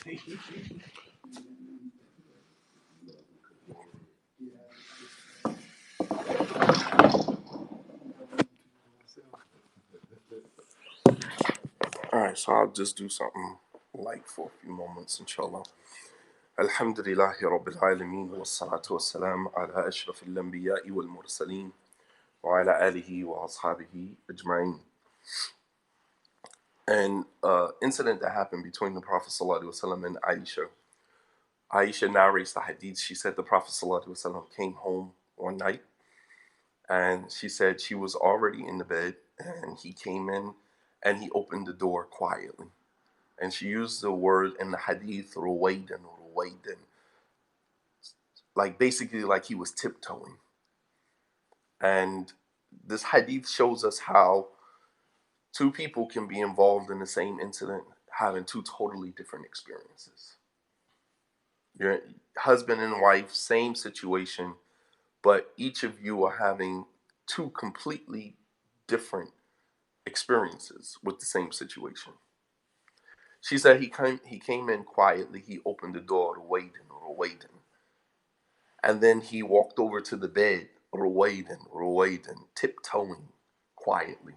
Alright, so I'll just do something light for a few moments, inshallah. Alhamdulillahi Rabbil Alameen wa salatu wa salam ala ashraf al-anbiya'i wal mursaleen wa ala alihi wa ashabihi ajma'in. An incident that happened between the Prophet ﷺ and Ayesha. Ayesha narrates the hadith. She said the Prophet ﷺ came home one night and she said she was already in the bed and he came in and he opened the door quietly. And she used the word in the hadith, ruwaydan, ruwaydan, like basically like he was tiptoeing. And this hadith shows us how two people can be involved in the same incident, having two totally different experiences. Your husband and wife, same situation, but each of you are having two completely different experiences with the same situation. She said he came in quietly, he opened the door, ruwaydan, and then he walked over to the bed, ruwaydan, tiptoeing quietly.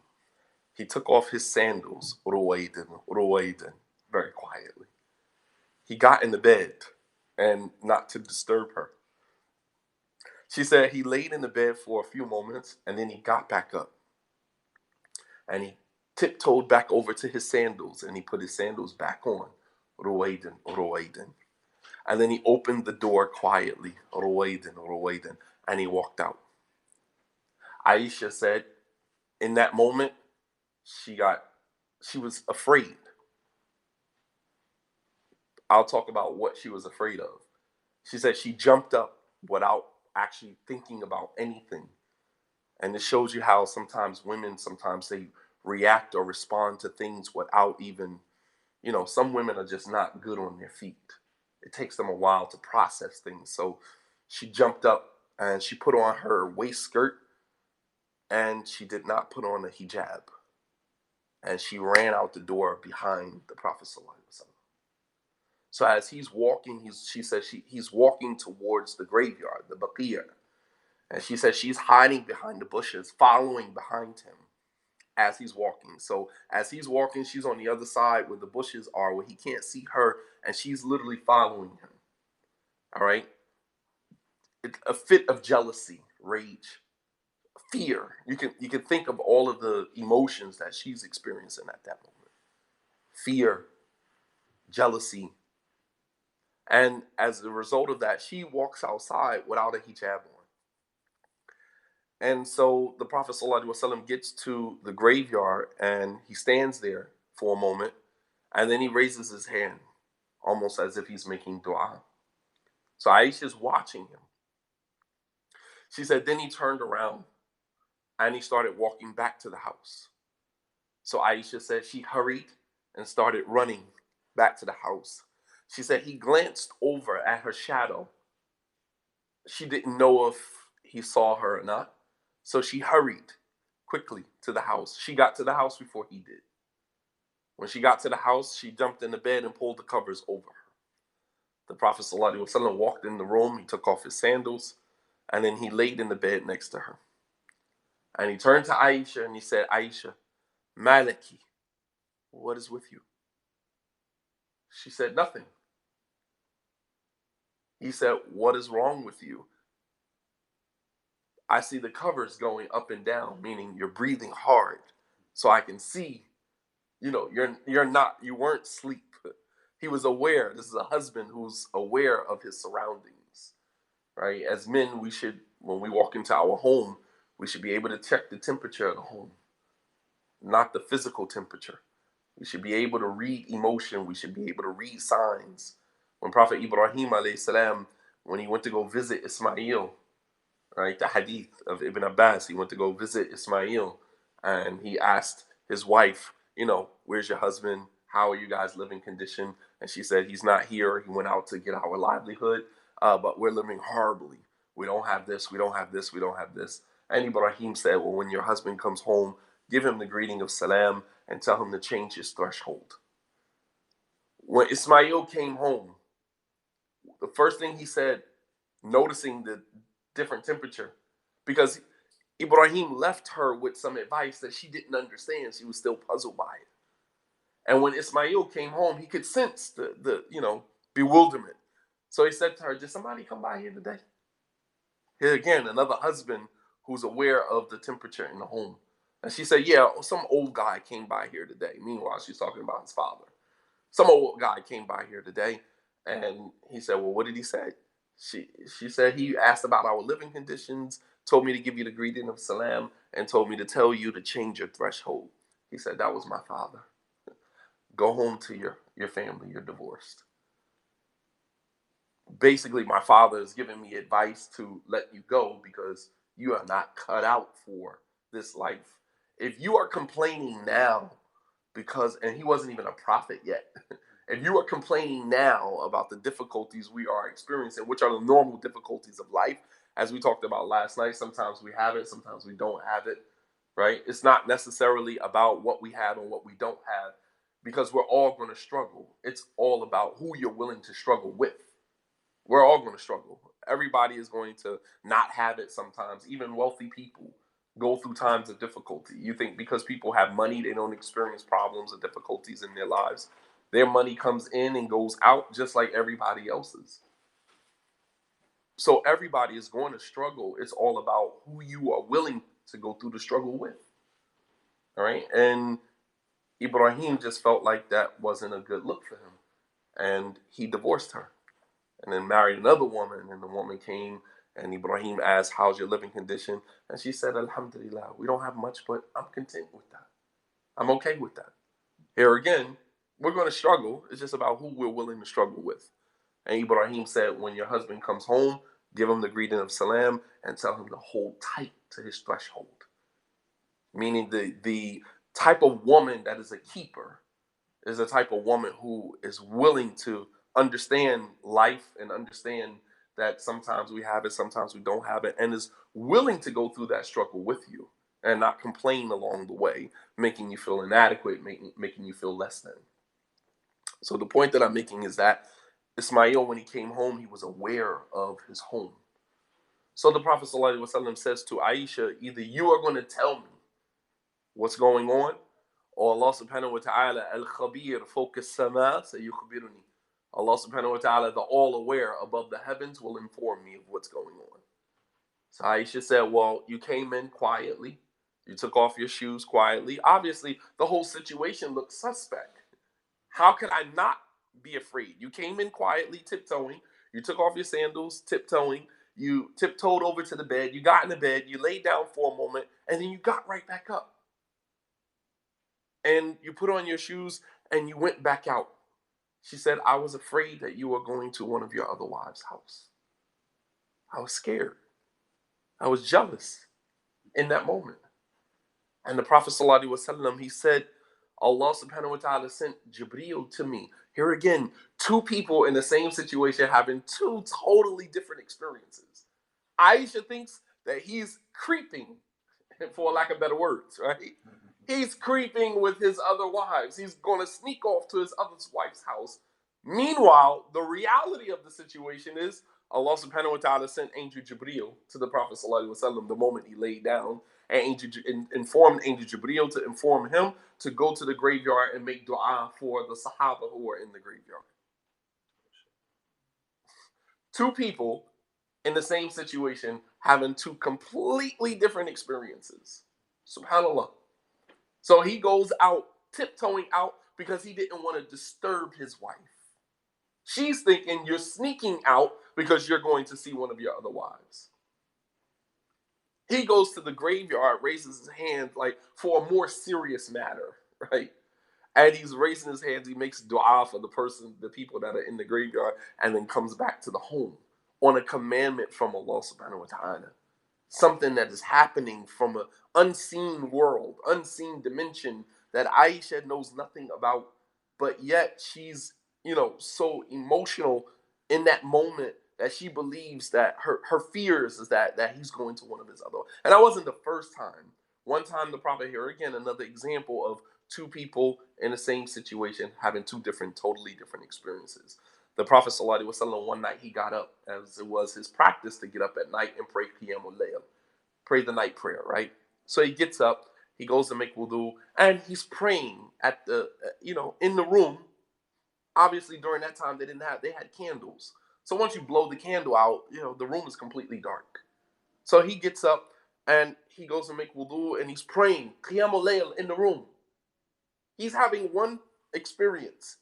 He took off his sandals, ruwaydan, very quietly. He got in the bed, and not to disturb her. She said he laid in the bed for a few moments, and then he got back up. And he tiptoed back over to his sandals, and he put his sandals back on, ruwaydan. And then he opened the door quietly, ruwaydan, and he walked out. Ayesha said, in that moment, she was afraid. I'll talk about what she was afraid of. She said she jumped up without actually thinking about anything. And it shows you how sometimes women, they react or respond to things without even, some women are just not good on their feet. It takes them a while to process things. So she jumped up and she put on her waist skirt and she did not put on a hijab. And she ran out the door behind the Prophet ﷺ. So as he's walking, she says he's walking towards the graveyard, the Baqiyah. And she says she's hiding behind the bushes, following behind him as he's walking. So as he's walking, she's on the other side where the bushes are, where he can't see her, and she's literally following him. All right? A fit of jealousy, rage, fear. You can think of all of the emotions that she's experiencing at that moment. Fear, jealousy. And as a result of that, she walks outside without a hijab on. And so the Prophet ﷺ gets to the graveyard and he stands there for a moment and then he raises his hand almost as if he's making dua. So Aisha's watching him. She said then he turned around and he started walking back to the house. So Ayesha said she hurried and started running back to the house. She said he glanced over at her shadow. She didn't know if he saw her or not. So she hurried quickly to the house. She got to the house before he did. When she got to the house, she jumped in the bed and pulled the covers over her. The Prophet ﷺ walked in the room. He took off his sandals and then he laid in the bed next to her. And he turned to Ayesha and he said, Ayesha, Malaki, what is with you? She said, nothing. He said, what is wrong with you? I see the covers going up and down, meaning you're breathing hard. So I can see, you weren't asleep. He was aware. This is a husband who's aware of his surroundings, right? As men, we should, when we walk into our home, we should be able to check the temperature of the home, not the physical temperature. We should be able to read emotion. We should be able to read signs. When Prophet Ibrahim alayhi salam, when he went to go visit Ismail, right, the hadith of Ibn Abbas, he went to go visit Ismail and he asked his wife, where's your husband? How are you guys' living condition? And she said, he's not here. He went out to get our livelihood, but we're living horribly. We don't have this, we don't have this, we don't have this. And Ibrahim said, well, when your husband comes home, give him the greeting of salam and tell him to change his threshold. When Ismail came home, the first thing he said, noticing the different temperature, because Ibrahim left her with some advice that she didn't understand. She was still puzzled by it. And when Ismail came home, he could sense the bewilderment. So he said to her, "Did somebody come by here today?" Here again, another husband who's aware of the temperature in the home. And she said, "Yeah, some old guy came by here today." Meanwhile, she's talking about his father. Some old guy came by here today. And he said, "Well, what did he say?" She said, "He asked about our living conditions, told me to give you the greeting of salam, and told me to tell you to change your threshold." He said, "That was my father. Go home to your family. You're divorced." Basically, my father is giving me advice to let you go because you are not cut out for this life. If you are complaining now, and he wasn't even a prophet yet, if you are complaining now about the difficulties we are experiencing, which are the normal difficulties of life, as we talked about last night, sometimes we have it, sometimes we don't have it, right? It's not necessarily about what we have and what we don't have, because we're all going to struggle. It's all about who you're willing to struggle with. We're all going to struggle. Everybody is going to not have it sometimes. Even wealthy people go through times of difficulty. You think because people have money, they don't experience problems or difficulties in their lives. Their money comes in and goes out just like everybody else's. So everybody is going to struggle. It's all about who you are willing to go through the struggle with. All right. And Ibrahim just felt like that wasn't a good look for him. And he divorced her and then married another woman. And the woman came and Ibrahim asked, "How's your living condition?" And she said, "Alhamdulillah, we don't have much, but I'm content with that. I'm okay with that." Here again, we're going to struggle. It's just about who we're willing to struggle with. And Ibrahim said, when your husband comes home, give him the greeting of salam and tell him to hold tight to his threshold. Meaning the type of woman that is a keeper is a type of woman who is willing to understand life and understand that sometimes we have it, sometimes we don't have it, and is willing to go through that struggle with you and not complain along the way, making you feel inadequate, making you feel less than. So the point that I'm making is that Ismail, when he came home, he was aware of his home. So the Prophet ﷺ says to Ayesha, either you are going to tell me what's going on, or Allah subhanahu wa ta'ala, al-khabir fawqa as-sama sayukhbiruni. Allah subhanahu wa ta'ala, the all aware above the heavens, will inform me of what's going on. So Aisha said, "Well, you came in quietly. You took off your shoes quietly. Obviously, the whole situation looked suspect. How could I not be afraid? You came in quietly, tiptoeing. You took off your sandals, tiptoeing. You tiptoed over to the bed. You got in the bed. You laid down for a moment, and then you got right back up. And you put on your shoes, and you went back out." She said, "I was afraid that you were going to one of your other wives' house. I was scared. I was jealous in that moment." And the Prophet ﷺ, he said, Allah subhanahu wa ta'ala sent Jibreel to me. Here again, two people in the same situation having two totally different experiences. Aisha thinks that he's creeping, for lack of better words, right? He's creeping with his other wives. He's going to sneak off to his other wife's house. Meanwhile, the reality of the situation is Allah subhanahu wa ta'ala sent Angel Jibreel to the Prophet ﷺ the moment he laid down, and informed Angel Jibreel to inform him to go to the graveyard and make dua for the Sahaba who were in the graveyard. Two people in the same situation having two completely different experiences. SubhanAllah. So he goes out, tiptoeing out, because he didn't want to disturb his wife. She's thinking you're sneaking out because you're going to see one of your other wives. He goes to the graveyard, raises his hand like for a more serious matter, right? And he's raising his hands. He makes dua for the people that are in the graveyard, and then comes back to the home on a commandment from Allah subhanahu wa ta'ala. Something that is happening from an unseen world, unseen dimension that Aisha knows nothing about, but yet she's, so emotional in that moment that she believes that her fears is that he's going to one of his other. And that wasn't the first time. One time the Prophet, here again, another example of two people in the same situation having two totally different experiences. The Prophet ﷺ, one night he got up, as it was his practice to get up at night and pray Qiyamul Layl, pray the night prayer, right? So he gets up, he goes to make wudu, and he's praying at the, in the room. Obviously, during that time, they had candles. So once you blow the candle out, the room is completely dark. So he gets up and he goes to make wudu and he's praying Qiyamul Layl in the room. He's having one experience.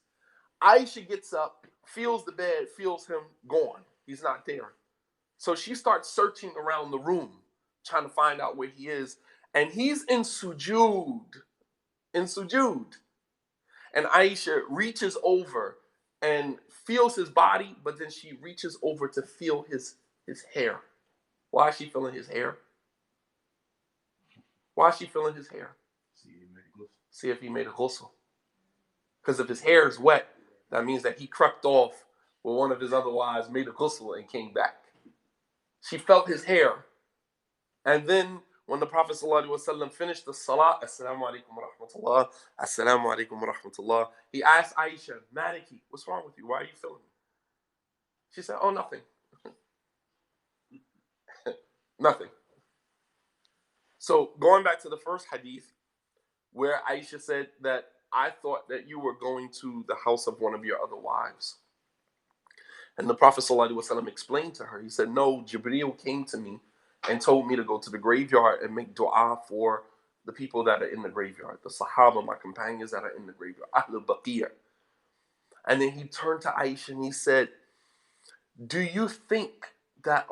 Ayesha gets up, feels the bed, feels him gone. He's not there. So she starts searching around the room, trying to find out where he is. And he's in sujood. In sujood. And Ayesha reaches over and feels his body, but then she reaches over to feel his hair. Why is she feeling his hair? Why is she feeling his hair? See if he made a ghusl. Because if his hair is wet, that means that he crept off with one of his other wives, made a ghusl, and came back. She felt his hair. And then when the Prophet ﷺ finished the salah, Assalamu alaikum wa rahmatullah, Assalamu alaikum wa rahmatullah, he asked Ayesha, Maliki, what's wrong with you? Why are you feeling it? She said, oh, nothing. Nothing. So going back to the first hadith, where Ayesha said that I thought that you were going to the house of one of your other wives. And the Prophet ﷺ explained to her, he said, no, Jibreel came to me and told me to go to the graveyard and make dua for the people that are in the graveyard, the Sahaba, my companions that are in the graveyard, Ahlul Baqiyah. And then he turned to Ayesha and he said, do you think that